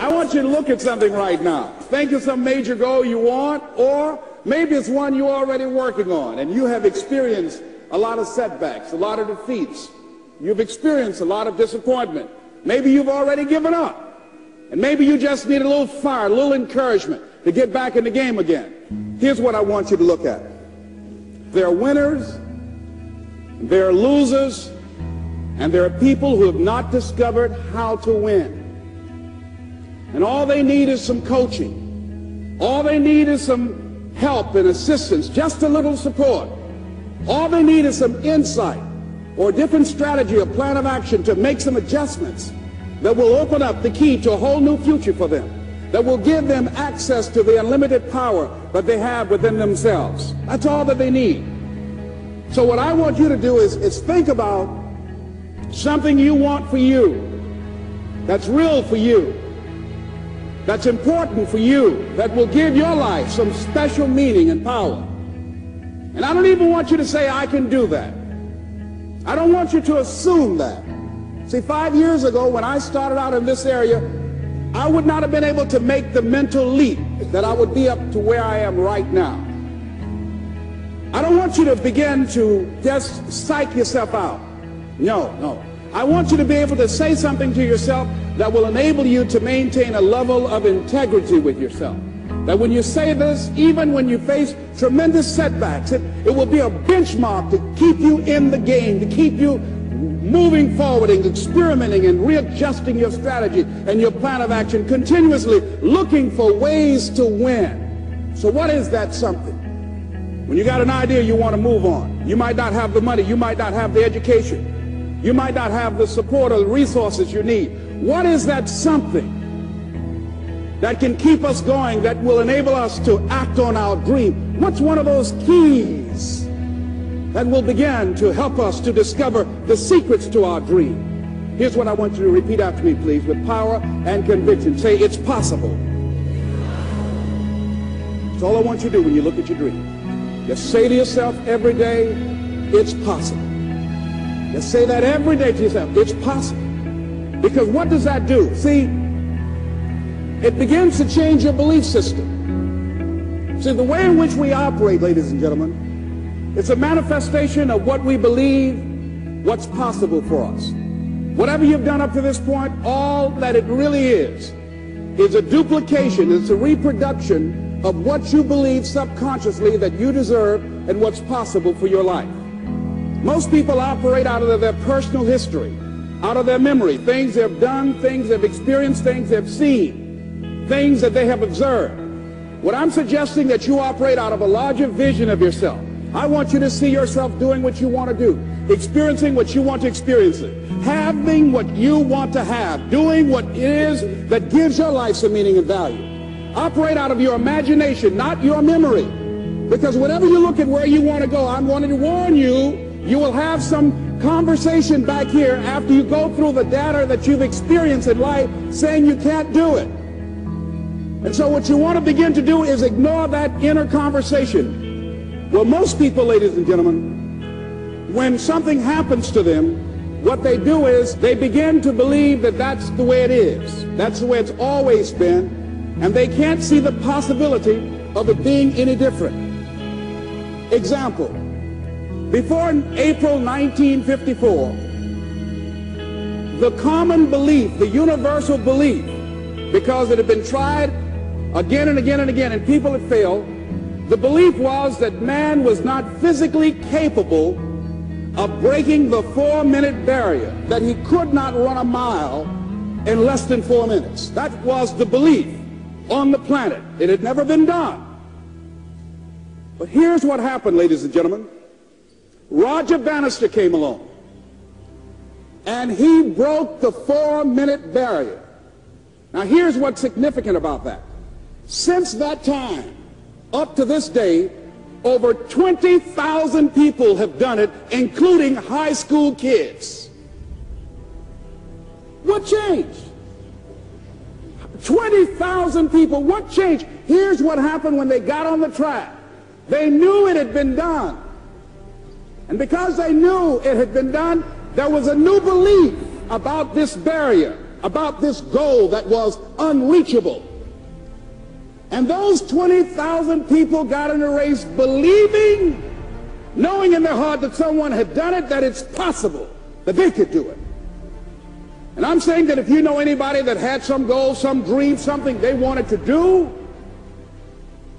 I want you to look at something right now. Think of some major goal you want, or maybe it's one you're already working on, and you have experienced a lot of setbacks, a lot of defeats. You've experienced a lot of disappointment. Maybe you've already given up, and maybe you just need a little fire, a little encouragement to get back in the game again. Here's what I want you to look at. There are winners, there are losers, and there are people who have not discovered how to win. And all they need is some coaching. All they need is some help and assistance, just a little support. All they need is some insight or a different strategy, a plan of action to make some adjustments that will open up the key to a whole new future for them, that will give them access to the unlimited power that they have within themselves. That's all that they need. So what I want you to do is think about something you want for you, that's real for you, that's important for you, that will give your life some special meaning and power. And I don't even want you to say, I can do that. I don't want you to assume that. See, 5 years ago when I started out in this area, I would not have been able to make the mental leap that I would be up to where I am right now. I don't want you to begin to just psych yourself out. No. I want you to be able to say something to yourself that will enable you to maintain a level of integrity with yourself. That when you say this, even when you face tremendous setbacks, it will be a benchmark to keep you in the game, to keep you moving forward and experimenting and readjusting your strategy and your plan of action, continuously looking for ways to win. So what is that something? When you got an idea, you want to move on. You might not have the money, you might not have the education, you might not have the support or the resources you need. What is that something that can keep us going, that will enable us to act on our dream? What's one of those keys that will begin to help us to discover the secrets to our dream? Here's what I want you to repeat after me, please, with power and conviction. Say, it's possible. That's all I want you to do when you look at your dream. Just say to yourself every day, it's possible. Just say that every day to yourself, it's possible. Because what does that do? See, it begins to change your belief system. See, the way in which we operate, ladies and gentlemen, it's a manifestation of what we believe, what's possible for us. Whatever you've done up to this point, all that it really is a duplication, it's a reproduction of what you believe subconsciously that you deserve and what's possible for your life. Most people operate out of their personal history, out of their memory, things they've done, things they've experienced, things they've seen, things that they have observed. What I'm suggesting that you operate out of a larger vision of yourself. I want you to see yourself doing what you want to do, experiencing what you want to experience, having what you want to have, doing what it is that gives your life some meaning and value. Operate out of your imagination, not your memory. Because whenever you look at where you want to go, I'm wanting to warn you, you will have some conversation back here after you go through the data that you've experienced in life saying you can't do it. And so what you want to begin to do is ignore that inner conversation. Well, most people, ladies and gentlemen, when something happens to them, what they do is they begin to believe that that's the way it is. That's the way it's always been. And they can't see the possibility of it being any different. Example, before April 1954, the common belief, the universal belief, because it had been tried again and again and again and people had failed, the belief was that man was not physically capable of breaking the 4-minute barrier, that he could not run a mile in less than 4 minutes. That was the belief on the planet. It had never been done. But here's what happened, ladies and gentlemen. Roger Bannister came along, and he broke the 4-minute barrier. Now here's what's significant about that. Since that time, up to this day, over 20,000 people have done it, including high school kids. What changed? 20,000 people, what changed? Here's what happened when they got on the track. They knew it had been done. And because they knew it had been done, there was a new belief about this barrier, about this goal that was unreachable. And those 20,000 people got in a race believing, knowing in their heart that someone had done it, that it's possible that they could do it. And I'm saying that if you know anybody that had some goal, some dream, something they wanted to do,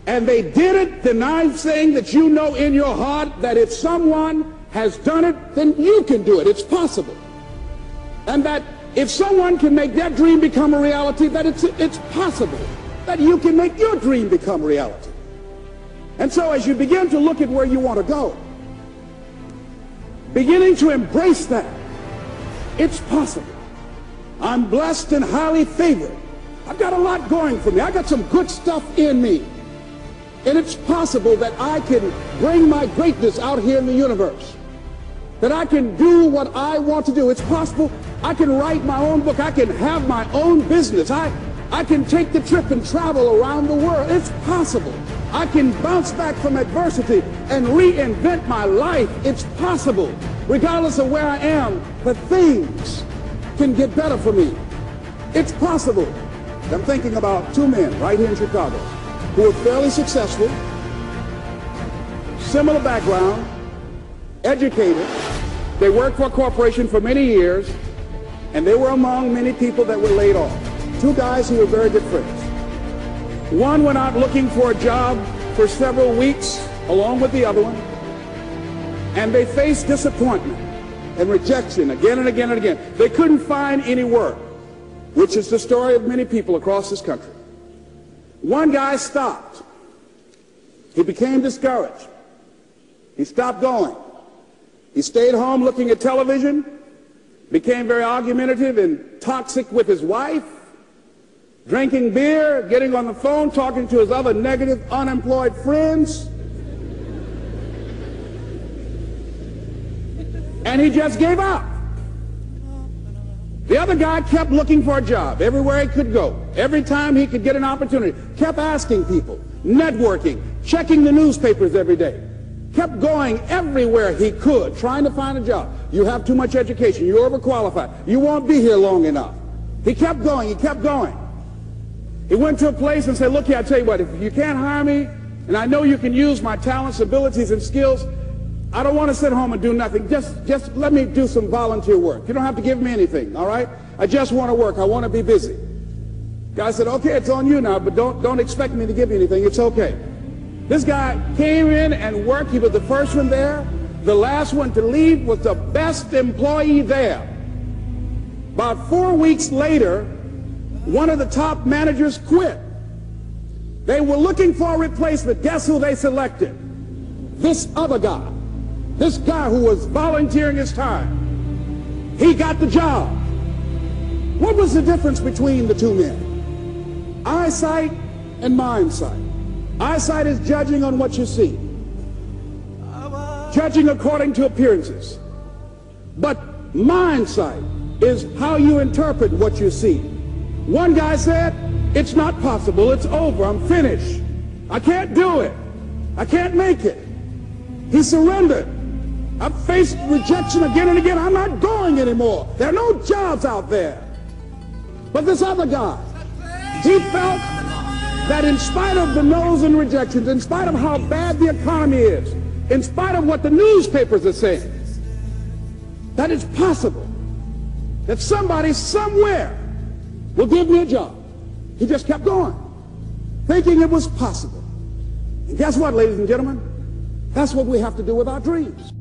and they did it, then I'm saying that you know in your heart that if someone has done it, then you can do it. It's possible. And that if someone can make their dream become a reality, that it's possible that you can make your dream become reality. And so as you begin to look at where you want to go, beginning to embrace that, it's possible. I'm blessed and highly favored. I've got a lot going for me. I got some good stuff in me. And it's possible that I can bring my greatness out here in the universe. That I can do what I want to do. It's possible I can write my own book. I can have my own business. I can take the trip and travel around the world. It's possible. I can bounce back from adversity and reinvent my life. It's possible. Regardless of where I am, that things can get better for me. It's possible. I'm thinking about two men right here in Chicago who were fairly successful, similar background, educated. They worked for a corporation for many years, and they were among many people that were laid off. Two guys who were very good friends. One went out looking for a job for several weeks along with the other one, and they faced disappointment and rejection again and again and again. They couldn't find any work, which is the story of many people across this country. One guy stopped. He became discouraged. He stopped going. He stayed home looking at television, became very argumentative and toxic with his wife, drinking beer, getting on the phone, talking to his other negative, unemployed friends. And he just gave up. The other guy kept looking for a job everywhere he could go. Every time he could get an opportunity, kept asking people, networking, checking the newspapers every day. Kept going everywhere he could, trying to find a job. You have too much education. You're overqualified. You won't be here long enough. He kept going. He kept going. He went to a place and said, look here, I tell you what, if you can't hire me, and I know you can use my talents, abilities, and skills, I don't want to sit home and do nothing. Just let me do some volunteer work. You don't have to give me anything, all right? I just want to work. I want to be busy. Guy said, okay, it's on you now, but don't expect me to give you anything. It's okay. This guy came in and worked. He was the first one there. The last one to leave was the best employee there. About 4 weeks later, one of the top managers quit. They were looking for a replacement. Guess who they selected? This other guy. This guy who was volunteering his time. He got the job. What was the difference between the two men? Eyesight and mindsight. Eyesight is judging on what you see, judging according to appearances. But mindsight is how you interpret what you see. One guy said, it's not possible, it's over, I'm finished. I can't do it. I can't make it. He surrendered. I've faced rejection again and again. I'm not going anymore. There are no jobs out there. But this other guy, he felt that in spite of the no's and rejections, in spite of how bad the economy is, in spite of what the newspapers are saying, that it's possible that somebody somewhere will give me a job. He just kept going, thinking it was possible. And guess what, ladies and gentlemen? That's what we have to do with our dreams.